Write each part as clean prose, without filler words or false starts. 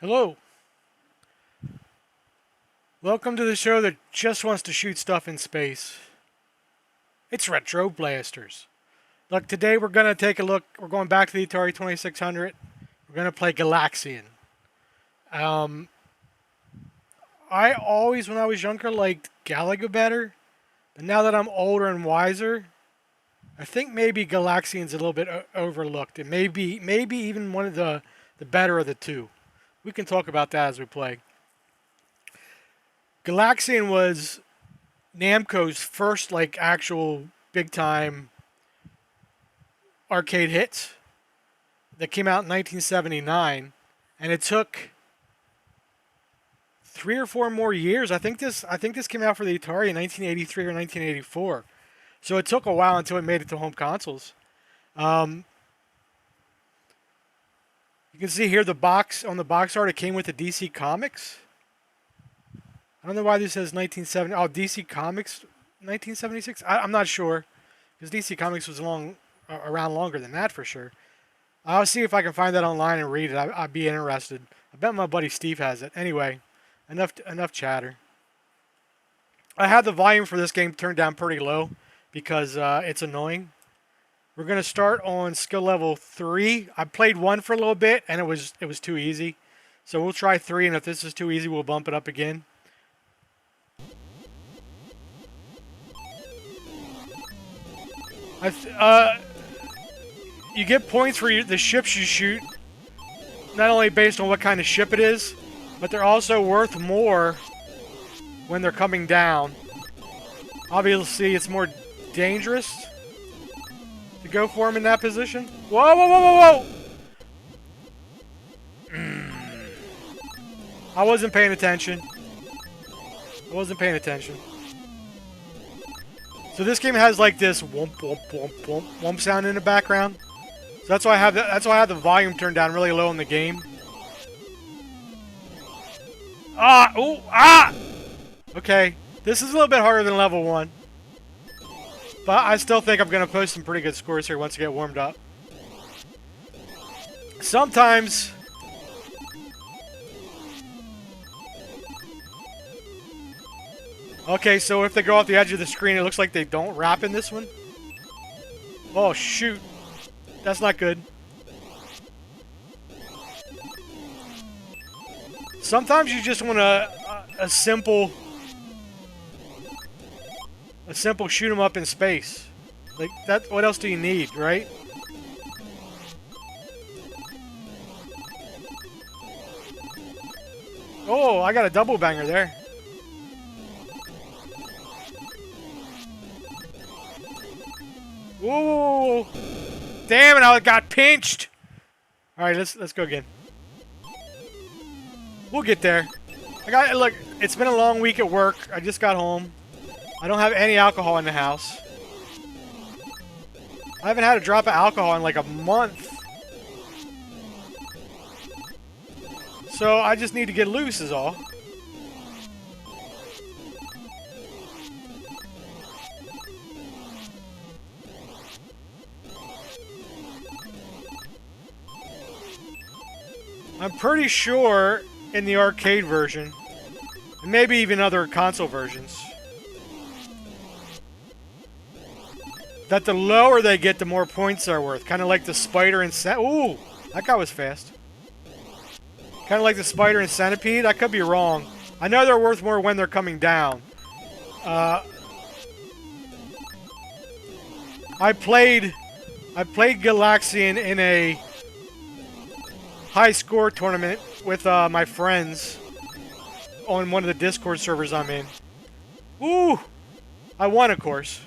Hello. Welcome to the show that just wants to shoot stuff in space. It's Retro Blasters. Look, today we're going to take a look. We're going back to the Atari 2600. We're going to play Galaxian. Um, I always, when I was younger, liked Galaga better. But now that I'm older and wiser, I think maybe Galaxian's a little bit overlooked. It may be maybe even one of the better of the two. We can talk about that as we play. Galaxian was Namco's first actual big time arcade hit that came out in 1979, and it took 3 or 4 more years. I think this came out for the Atari in 1983 or 1984. So it took a while until it made it to home consoles. Um, you can see here the box on the box art. It came with the DC Comics. I don't know why this says 1970. Oh, DC Comics 1976. I'm not sure because DC Comics was around longer than that for sure. I'll see if I can find that online and read it. I'd be interested. I bet my buddy Steve has it. Anyway, enough chatter. I had the volume for this game turned down pretty low because it's annoying. We're gonna start on skill level 3. I played 1 for a little bit and it was too easy, so we'll try 3. And if this is too easy, we'll bump it up again. You get points for the ships you shoot, not only based on what kind of ship it is, but they're also worth more when they're coming down. Obviously, it's more dangerous to go for them in that position. Whoa, whoa, whoa, whoa, whoa! I wasn't paying attention. So this game has like this whoomp whoomp whoomp whoomp whoomp sound in the background. So that's why I have the volume turned down really low in the game. Ah! Ooh! Ah! Okay, this is a little bit harder than level 1, but I still think I'm gonna post some pretty good scores here once I get warmed up. Sometimes. Okay, so if they go off the edge of the screen, it looks like they don't wrap in this one. Oh, shoot. That's not good. Sometimes you just want a simple shoot 'em up in space. Like that. What else do you need, right? Oh, I got a double banger there. Ooh! Damn it! I got pinched. All right, let's go again. We'll get there. Look. It's been a long week at work. I just got home. I don't have any alcohol in the house. I haven't had a drop of alcohol in like a month. So I just need to get loose is all. I'm pretty sure in the arcade version, and maybe even other console versions, that the lower they get, the more points they're worth. Kind of like the spider and ooh, that guy was fast. Kind of like the spider and centipede. I could be wrong. I know they're worth more when they're coming down. I played Galaxian in a high score tournament with my friends on one of the Discord servers I'm in. Ooh! I won, of course.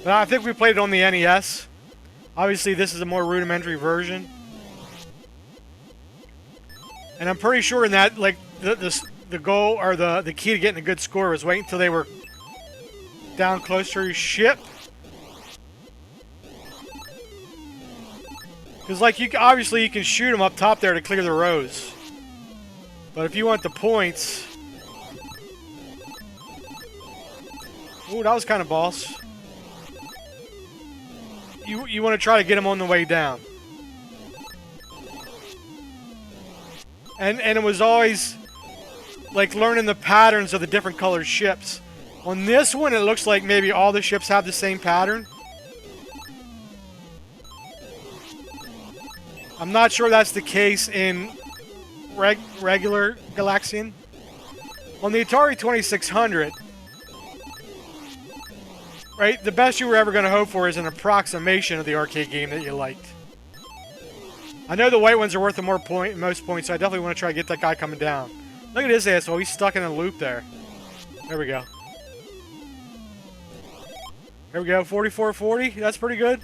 But I think we played it on the NES. Obviously, this is a more rudimentary version. And I'm pretty sure in that, like, the goal or the key to getting a good score was waiting until they were down close to your ship. Because, like, obviously you can shoot them up top there to clear the rows. But if you want the points... Ooh, that was kind of boss. You want to try to get them on the way down. And it was always like learning the patterns of the different colored ships. On this one, it looks like maybe all the ships have the same pattern. I'm not sure that's the case in regular Galaxian. On the Atari 2600, right, the best you were ever going to hope for is an approximation of the arcade game that you liked. I know the white ones are worth most points, so I definitely want to try to get that guy coming down. Look at his asshole, he's stuck in a loop there. There we go. Here we go, 4440, that's pretty good.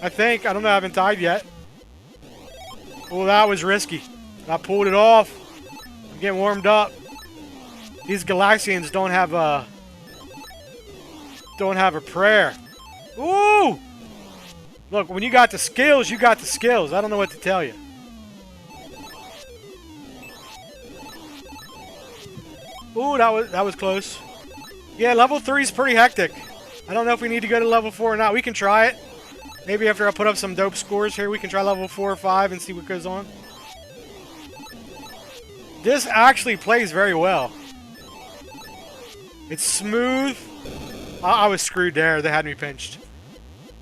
I think, I don't know, I haven't died yet. Oh, that was risky. I pulled it off. I'm getting warmed up. These Galaxians don't have a prayer. Ooh! Look, when you got the skills, you got the skills. I don't know what to tell you. Ooh, that was close. Yeah, level 3 is pretty hectic. I don't know if we need to go to level 4 or not. We can try it. Maybe after I put up some dope scores here, we can try level 4 or 5 and see what goes on. This actually plays very well. It's smooth. I was screwed there. They had me pinched.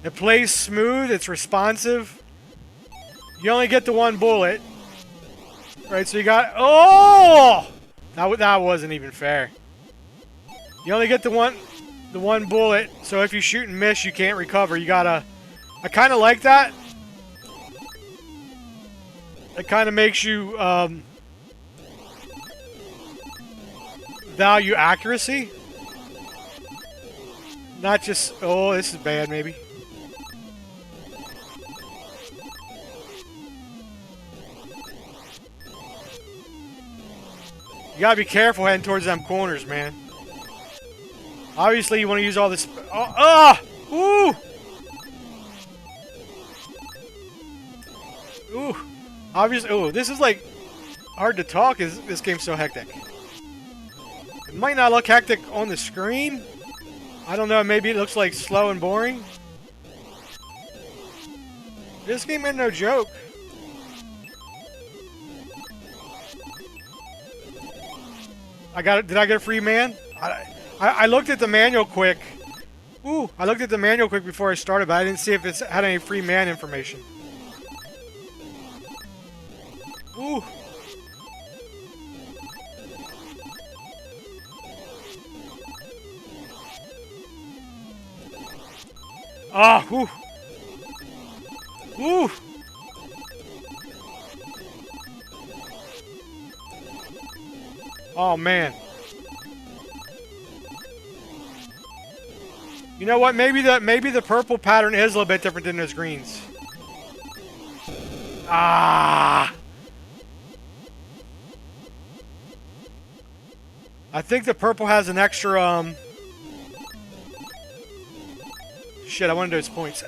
It plays smooth. It's responsive. You only get the one bullet. Right, so you got... Oh! That wasn't even fair. You only get the one bullet, so if you shoot and miss, you can't recover. You gotta... I kind of like that. It kind of makes you value accuracy. Not just... Oh, this is bad, maybe. You gotta be careful heading towards them corners, man. Obviously, you want to use all this... Oh! Ooh! Ooh. Obviously... Ooh, this is, like, hard to talk. This game's so hectic. It might not look hectic on the screen. I don't know. Maybe it looks, like, slow and boring. This game ain't no joke. Did I get a free man? I looked at the manual quick. Ooh, I looked at the manual quick before I started, but I didn't see if it had any free man information. Ooh. Ah, ooh. Ooh. Oh, man. You know what? Maybe the purple pattern is a little bit different than those greens. Ah! I think the purple has an extra, Shit, I wanted those points.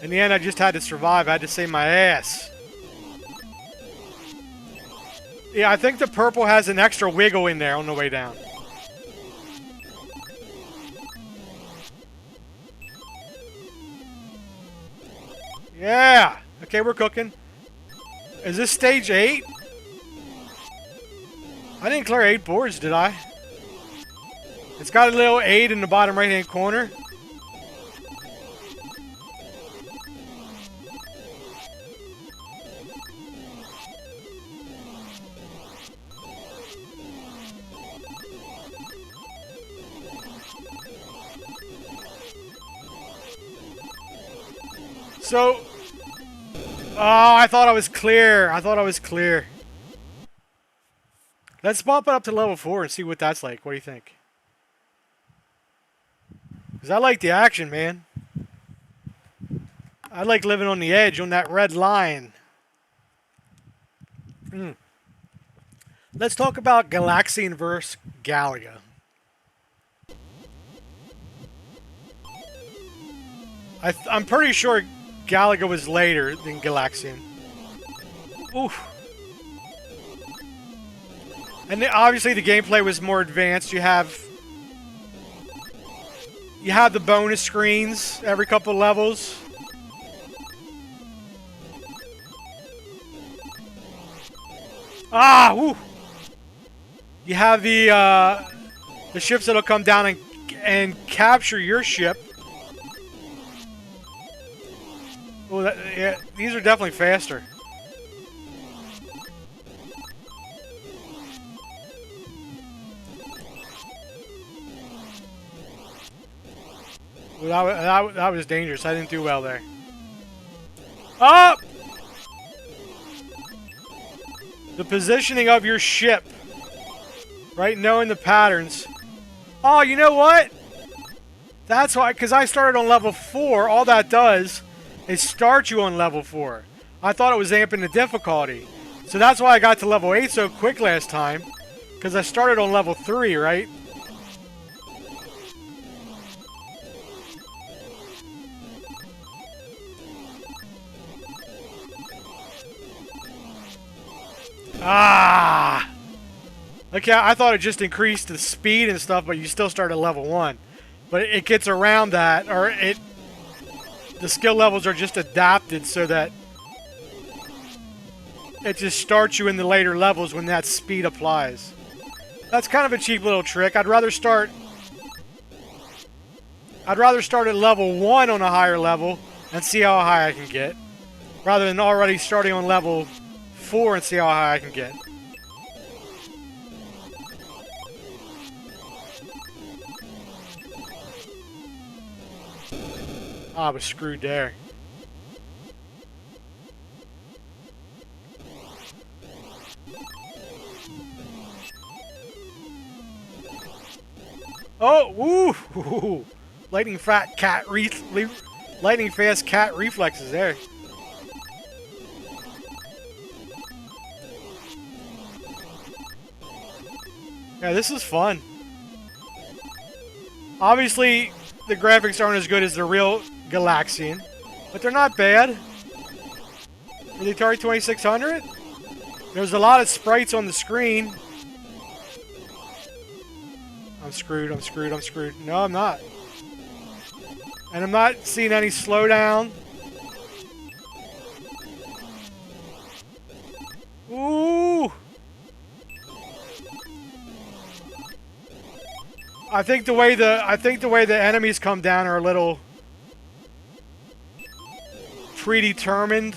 In the end, I just had to survive. I had to save my ass. Yeah, I think the purple has an extra wiggle in there on the way down. Yeah! Okay, we're cooking. Is this stage 8? I didn't clear 8 boards, did I? It's got a little 8 in the bottom right-hand corner. So, oh, I thought I was clear. I thought I was clear. Let's bump it up to level 4 and see what that's like. What do you think? Because I like the action, man. I like living on the edge, on that red line. Let's talk about Galaxian vs. Galaga. I'm pretty sure Galaga was later than Galaxian. Oof. And obviously the gameplay was more advanced. You have the bonus screens every couple levels. Ah, woo! You have the ships that'll come down and capture your ship. Oh, yeah, these are definitely faster. Well, that was dangerous. I didn't do well there. Up! The positioning of your ship. Right? Knowing the patterns. Oh, you know what? That's why, because I started on level 4, all that does is start you on level 4. I thought it was amping the difficulty. So that's why I got to level 8 so quick last time. Because I started on level 3, right? Ah! Okay, I thought it just increased the speed and stuff, but you still start at level 1. But it gets around that, or the skill levels are just adapted so that it just starts you in the later levels when that speed applies. That's kind of a cheap little trick. I'd rather start at level 1 on a higher level and see how high I can get, rather than already starting on level 4 and see how high I can get. I was screwed there. Oh, woo! Lightning fast cat reflexes there. Yeah, this is fun. Obviously, the graphics aren't as good as the real Galaxian, but they're not bad. For the Atari 2600, there's a lot of sprites on the screen. I'm screwed. No, I'm not. And I'm not seeing any slowdown. Ooh! I think the way the enemies come down are a little predetermined.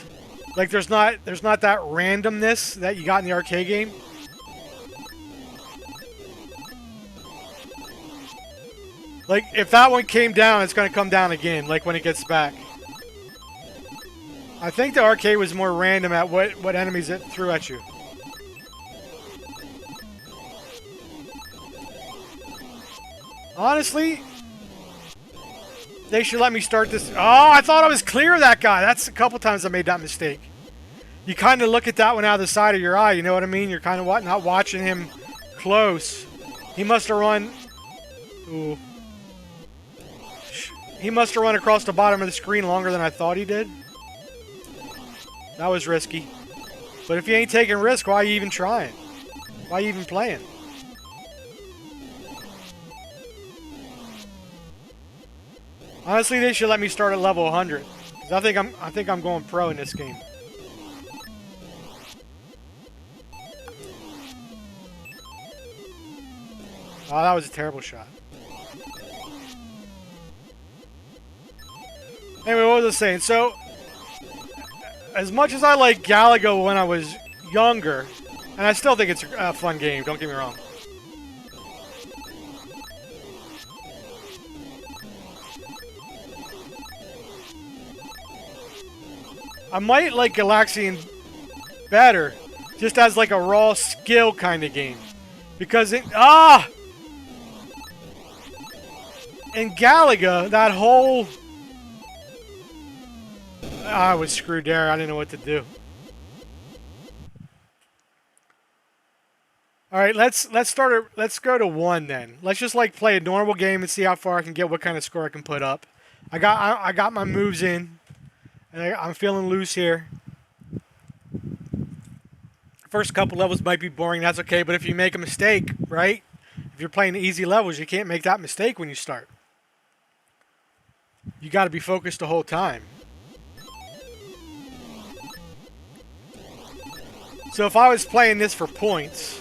Like there's not that randomness that you got in the arcade game. Like if that one came down, it's gonna come down again. Like when it gets back. I think the arcade was more random at what enemies it threw at you. Honestly, they should let me start this. Oh, I thought I was clear of that guy. That's a couple times I made that mistake. You kind of look at that one out of the side of your eye. You know what I mean? You're kind of not watching him close. He must have run. Ooh. He must have run across the bottom of the screen longer than I thought he did. That was risky. But if you ain't taking risk, why are you even trying? Why are you even playing? Honestly, they should let me start at level 100. 'Cause I think I'm going pro in this game. Oh, that was a terrible shot. Anyway, what was I saying? So, as much as I like Galaga when I was younger, and I still think it's a fun game, don't get me wrong. I might like Galaxian better, just as like a raw skill kind of game. Because in Galaga, that whole... I was screwed there. I didn't know what to do. All right, let's go to 1 then. Let's just like play a normal game and see how far I can get, what kind of score I can put up. I got my moves in, and I'm feeling loose here. First couple levels might be boring. That's okay, but if you make a mistake, right? If you're playing easy levels, you can't make that mistake when you start. You got to be focused the whole time. So if I was playing this for points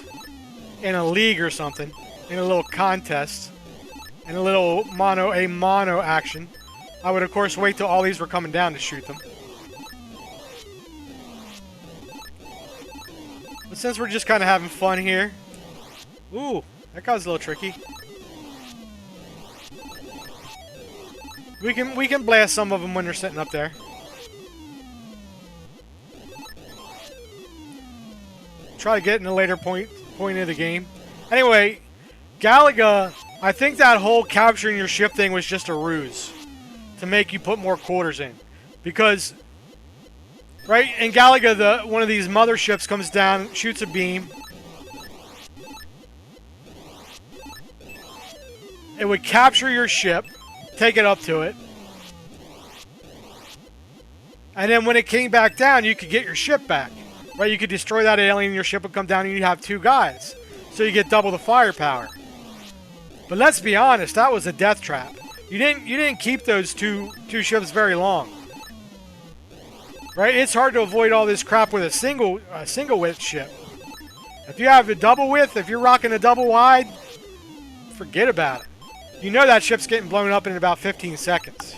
in a league or something, in a little contest, in a little mono action, I would of course wait till all these were coming down to shoot them. But since we're just kind of having fun here, ooh, that guy was a little tricky. We can blast some of them when they're sitting up there. Try to get in a later point of the game. Anyway, Galaga, I think that whole capturing your ship thing was just a ruse to make you put more quarters in, because right in Galaga, one of these motherships comes down, shoots a beam. It would capture your ship, take it up to it, and then when it came back down, you could get your ship back. Right, you could destroy that alien, your ship would come down, and you'd have 2 guys. So you get double the firepower. But let's be honest, that was a death trap. You didn't keep those two ships very long. Right? It's hard to avoid all this crap with a single width ship. If you have a double width, if you're rocking a double wide, forget about it. You know that ship's getting blown up in about 15 seconds.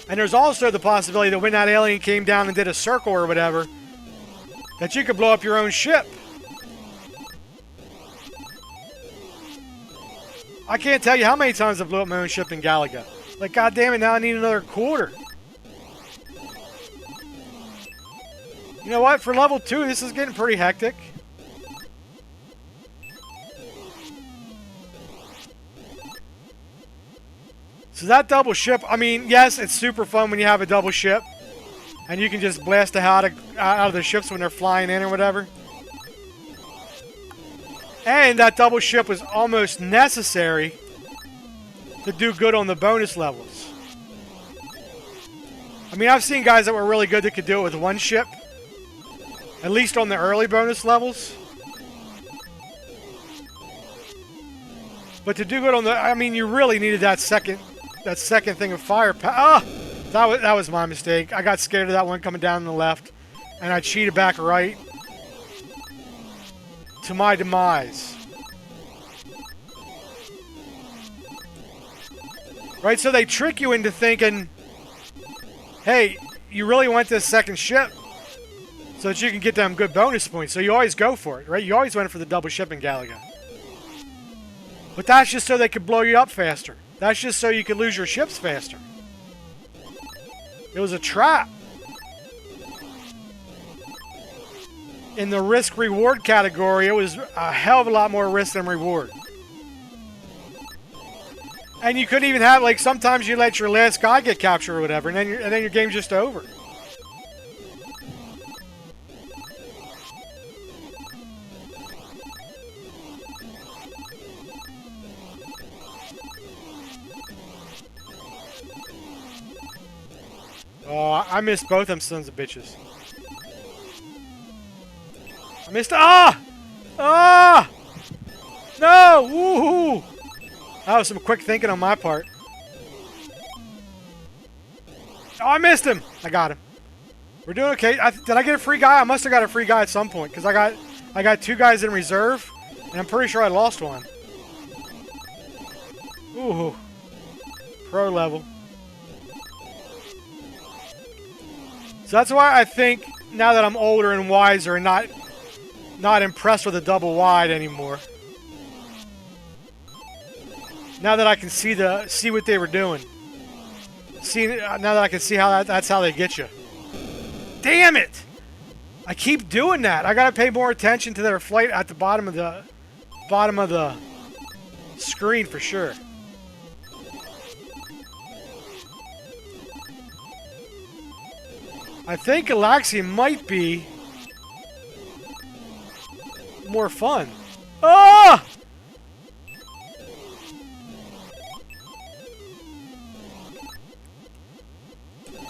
And there's also the possibility that when that alien came down and did a circle or whatever, that you could blow up your own ship. I can't tell you how many times I blew up my own ship in Galaga. Like, god damn it, now I need another quarter. You know what? For level 2, this is getting pretty hectic. So that double ship, I mean, yes, it's super fun when you have a double ship. And you can just blast the hell out of the ships when they're flying in or whatever. And that double ship was almost necessary to do good on the bonus levels. I mean, I've seen guys that were really good that could do it with one ship. At least on the early bonus levels. But to do good on the, I mean, you really needed that second thing of firepower. Ah! That was my mistake. I got scared of that one coming down on the left. And I cheated back right. To my demise. Right, so they trick you into thinking, hey, you really want this second ship so that you can get them good bonus points. So you always go for it, right? You always went for the double ship in Galaga. But that's just so they could blow you up faster. That's just so you could lose your ships faster. It was a trap. In the risk-reward category, it was a hell of a lot more risk than reward. And you couldn't even have, like, sometimes you let your last guy get captured or whatever, and then your game's just over. Oh, I missed both them sons of bitches. I missed. Ah! Ah! No! Woohoo! That was some quick thinking on my part. Oh, I missed him! I got him. We're doing okay. Did I get a free guy? I must have got a free guy at some point, because I got 2 guys in reserve, and I'm pretty sure I lost one. Ooh. Pro level. So that's why I think, now that I'm older and wiser and not impressed with a double wide anymore. Now that I can see what they were doing. Now that I can see how that's how they get you. Damn it! I keep doing that. I gotta pay more attention to their flight at the bottom of the screen for sure. I think Galaxian might be more fun. Ah!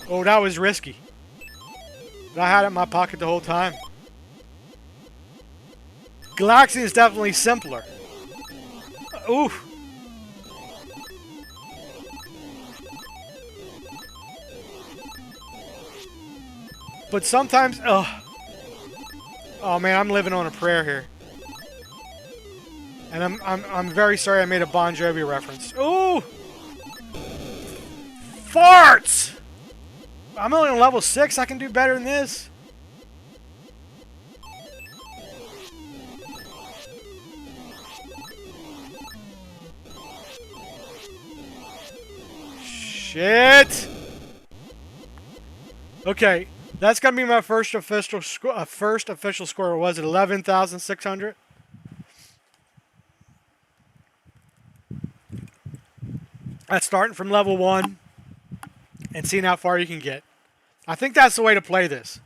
Oh, that was risky. But I had it in my pocket the whole time. Galaxian is definitely simpler. Oof. But sometimes, ugh. Oh man, I'm living on a prayer here. And I'm very sorry I made a Bon Jovi reference. Ooh! Farts! I'm only on level 6. I can do better than this. Shit! Okay, that's gonna be my first official score. First official score was it 11,600? That's starting from level 1 and seeing how far you can get. I think that's the way to play this.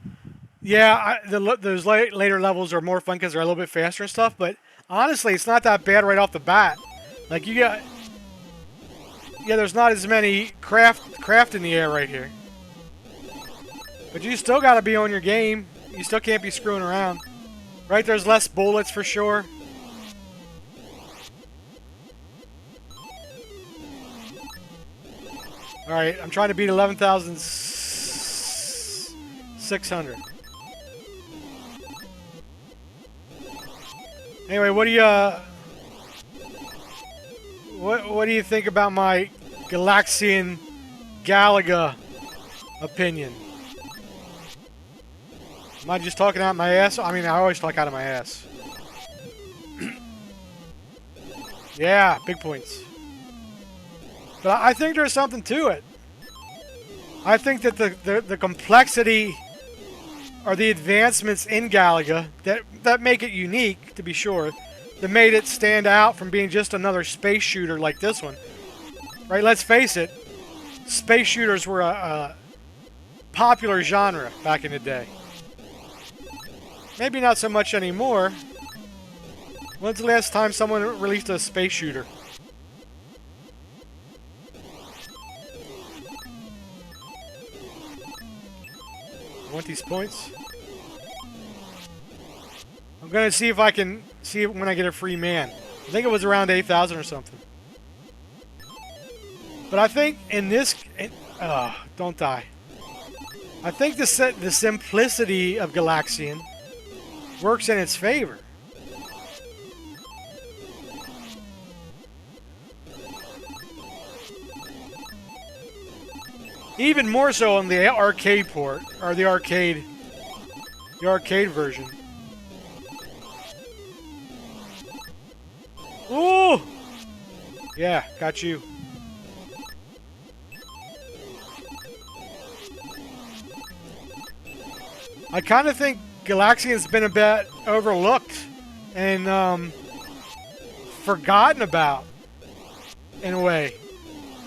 Yeah, those later levels are more fun because they're a little bit faster and stuff, but honestly, it's not that bad right off the bat. Like, you got... Yeah, there's not as many craft in the air right here. But you still got to be on your game. You still can't be screwing around. Right, there's less bullets for sure. Alright, I'm trying to beat 11,600. Anyway, what do you think about my Galaxian Galaga opinion? Am I just talking out my ass? I mean, I always talk out of my ass. Yeah, big points. But I think there's something to it. I think that the complexity or the advancements in Galaga that make it unique, to be sure, that made it stand out from being just another space shooter like this one. Right, let's face it, space shooters were a popular genre back in the day. Maybe not so much anymore. When's the last time someone released a space shooter? I want these points. I'm gonna see if I can see it when I get a free man. I think it was around 8,000 or something. But I think in this... don't die. I think the simplicity of Galaxian works in its favor. Even more so on the arcade port, or the arcade version. Ooh! Yeah, got you. I kind of think Galaxian's been a bit overlooked and forgotten about, in a way,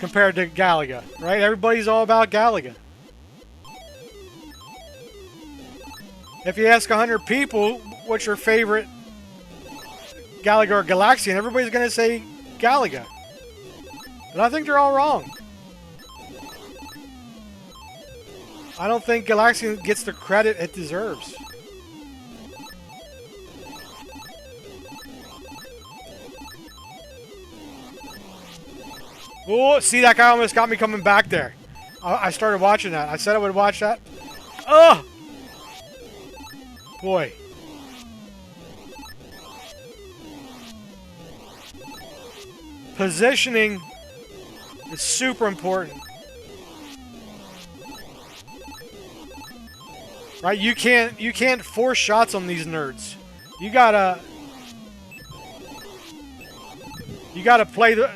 compared to Galaga, right? Everybody's all about Galaga. If you ask 100 people what's your favorite Galaga or Galaxian, everybody's going to say Galaga. But I think they're all wrong. I don't think Galaxian gets the credit it deserves. Oh, see, that guy almost got me coming back there. I started watching that. I said I would watch that. Oh! Boy. Positioning is super important. Right? You can't force shots on these nerds. You gotta play the...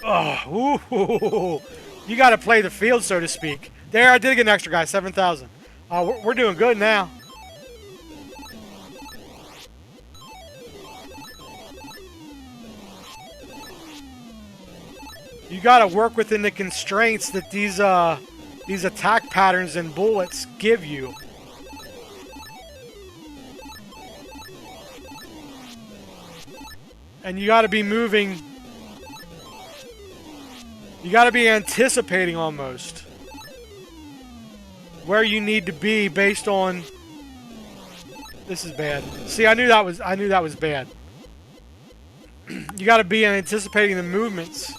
Oh, ooh, you got to play the field, so to speak. There, I did get an extra guy, 7,000. We're doing good now. You got to work within the constraints that these attack patterns and bullets give you. And you got to be moving... You got to be anticipating almost where you need to be based on... This is bad. See, I knew that was bad. You got to be anticipating the movements.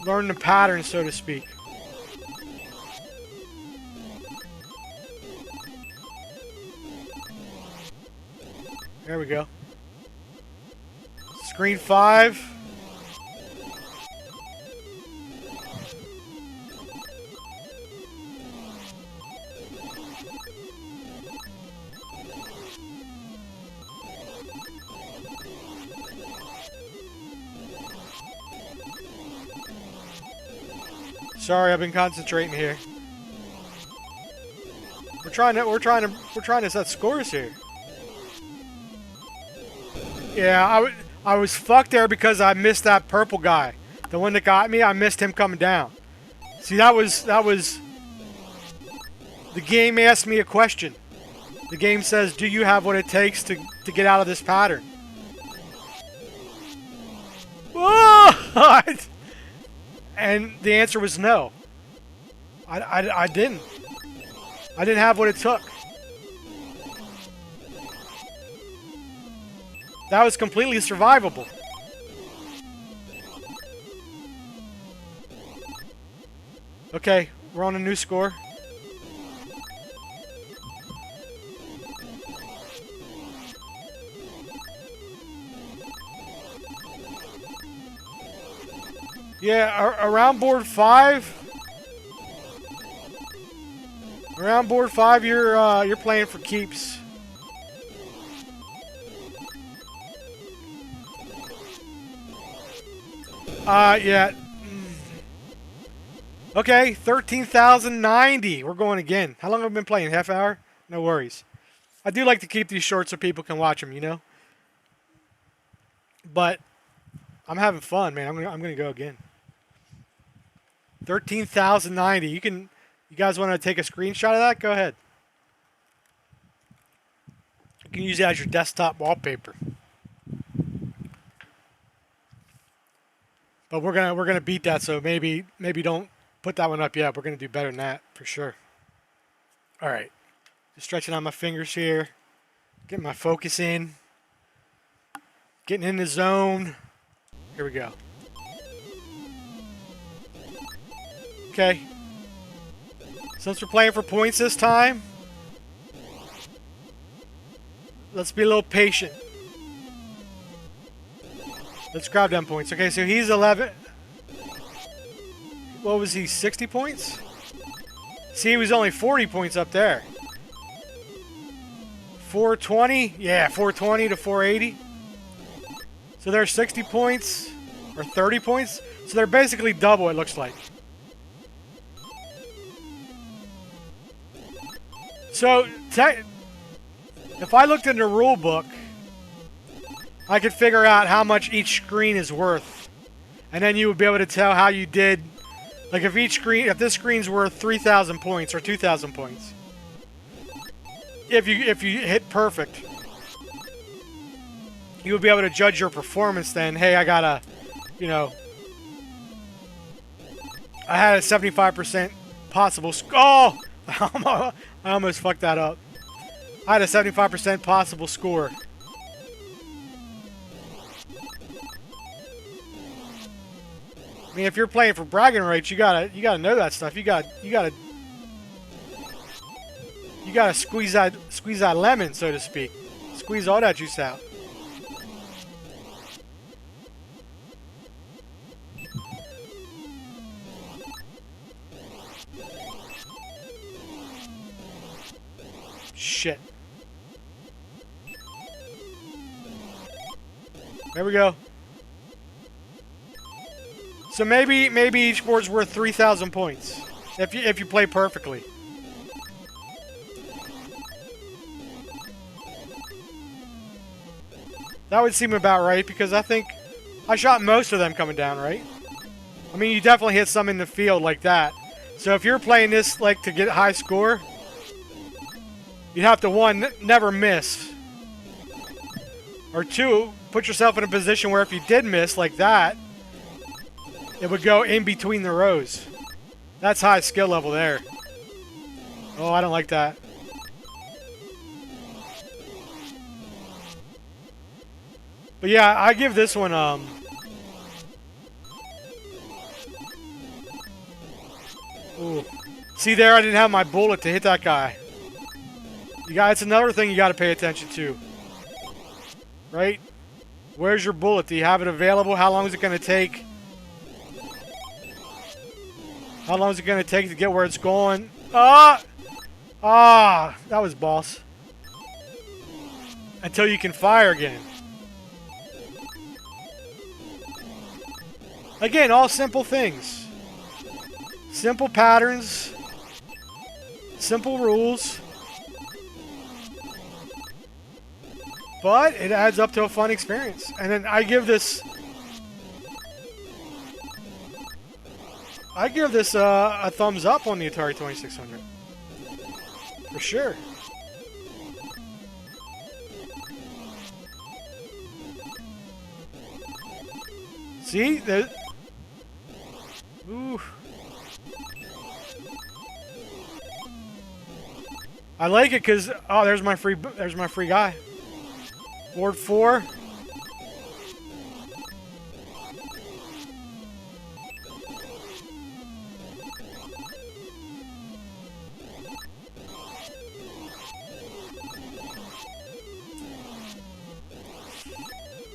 Learn the patterns, so to speak. There we go. Screen 5. Sorry, I've been concentrating here. We're trying to set scores here. Yeah, I was fucked there because I missed that purple guy. The one that got me, I missed him coming down. See, that was the game asked me a question. The game says, "Do you have what it takes to get out of this pattern?" What? And the answer was no. I didn't. I didn't have what it took. That was completely survivable. Okay, we're on a new score. Yeah, around board 5. Around board 5, you're playing for keeps. Yeah. Okay, 13,090. We're going again. How long have we been playing? Half hour? No worries. I do like to keep these short so people can watch them, you know? But I'm having fun, man. I'm gonna go again. 13,090. You guys want to take a screenshot of that? Go ahead. You can use it as your desktop wallpaper. But we're gonna beat that, so maybe don't put that one up yet. We're gonna do better than that for sure. All right, just stretching out my fingers here, getting my focus in, getting in the zone. Here we go. Okay. Since we're playing for points this time, let's be a little patient. Let's grab them points. Okay, so he's 11. What was he, 60 points? See, he was only 40 points up there. 420? Yeah, 420 to 480. So they're 60 points, or 30 points. So they're basically double, it looks like. So, if I looked in the rule book, I could figure out how much each screen is worth. And then you would be able to tell how you did. Like if this screen's worth 3,000 points or 2,000 points. If you hit perfect, you would be able to judge your performance then. Hey, I got I had a 75% possible oh! I almost fucked that up. I had a 75% possible score. I mean, if you're playing for bragging rights, you gotta know that stuff. You gotta squeeze that lemon, so to speak. Squeeze all that juice out. Shit. There we go. So maybe each board's worth 3,000 points if you play perfectly. That would seem about right because I think I shot most of them coming down, right? I mean, you definitely hit some in the field like that. So if you're playing this like to get a high score, you'd have to, one, never miss. Or two, put yourself in a position where if you did miss like that, it would go in between the rows. That's high skill level there. Oh, I don't like that. But yeah, I give this one, ooh. See there, I didn't have my bullet to hit that guy. It's another thing you gotta pay attention to. right? Where's your bullet? Do you have it available? How long is it going to take? How long is it going to take to get where it's going? Ah! Ah! That was boss. Until you can fire again. Again, all simple things. Simple patterns. Simple rules. But it adds up to a fun experience. And then I give this a thumbs up on the Atari 2600. For sure. See? Ooh. I like it because there's my free guy. Board 4.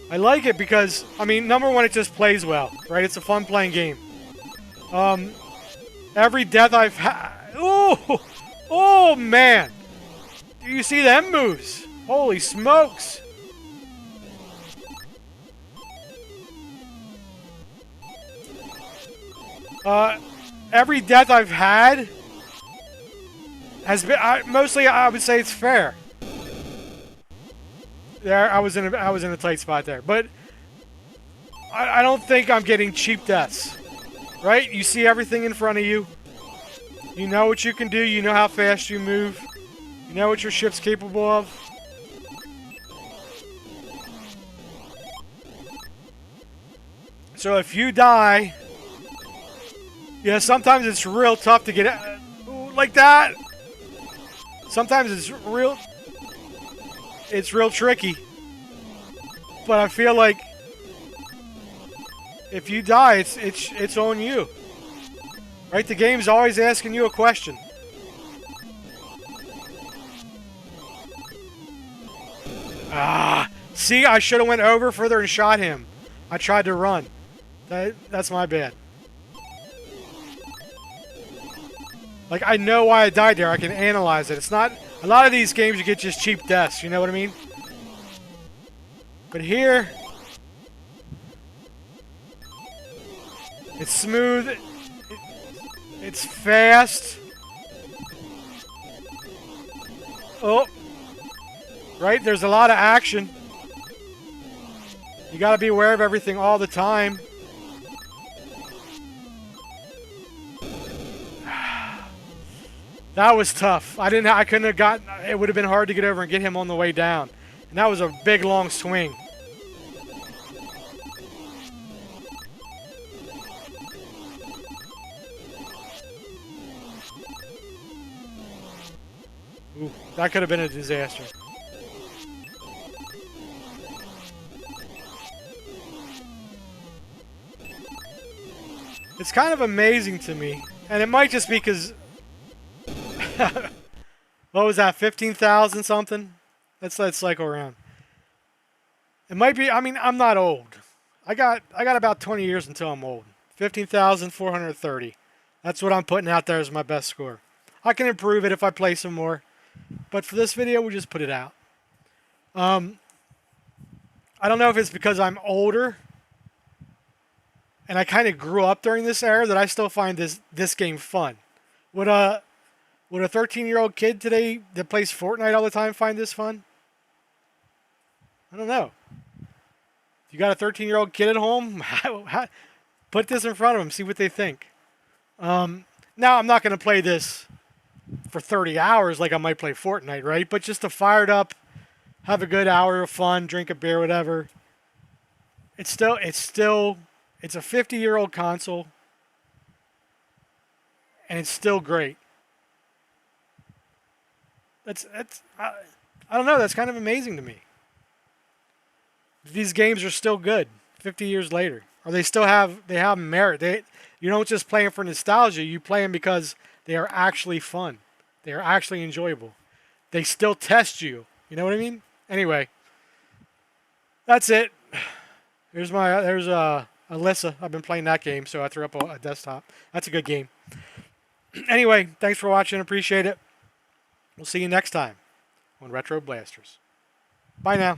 I like it because, I mean, number one, it just plays well, right? It's a fun playing game. Every death I've had... Ooh! Oh, man! Do you see them moves? Holy smokes! Every death I've had has been... mostly, I would say it's fair. There, I was in a tight spot there, but I don't think I'm getting cheap deaths, right? You see everything in front of you. You know what you can do. You know how fast you move. You know what your ship's capable of. So if you die, yeah, sometimes it's real tough to get like that. Sometimes it's real tricky. But I feel like if you die, it's on you. Right? The game's always asking you a question. See, I should have went over further and shot him. I tried to run. That's my bad. Like, I know why I died there. I can analyze it. It's not... A lot of these games, you get just cheap deaths. You know what I mean? But here... It's smooth. It's fast. Oh. Right? There's a lot of action. You gotta be aware of everything all the time. That was tough. I couldn't have gotten... It would have been hard to get over and get him on the way down. And that was a big, long swing. Ooh, that could have been a disaster. It's kind of amazing to me. And it might just be because... What was that, 15,000 something? Let's cycle around. It might be, I mean, I'm not old. I got about 20 years until I'm old. 15,430. That's what I'm putting out there as my best score. I can improve it if I play some more. But for this video, we'll just put it out. I don't know if it's because I'm older and I kind of grew up during this era that I still find this game fun. Would a 13-year-old kid today that plays Fortnite all the time find this fun? I don't know. If you got a 13-year-old kid at home, put this in front of them, see what they think. Now, I'm not going to play this for 30 hours like I might play Fortnite, right? But just to fire it up, have a good hour of fun, drink a beer, whatever. It's a 50-year-old console, and it's still great. I don't know, that's kind of amazing to me. These games are still good 50 years later. Or they have merit. You don't just play them for nostalgia, you play them because they are actually fun. They are actually enjoyable. They still test you. You know what I mean? Anyway, That's it. There's Alyssa. I've been playing that game, so I threw up a desktop. That's a good game. Anyway, thanks for watching. Appreciate it. We'll see you next time on Retro Blasters. Bye now.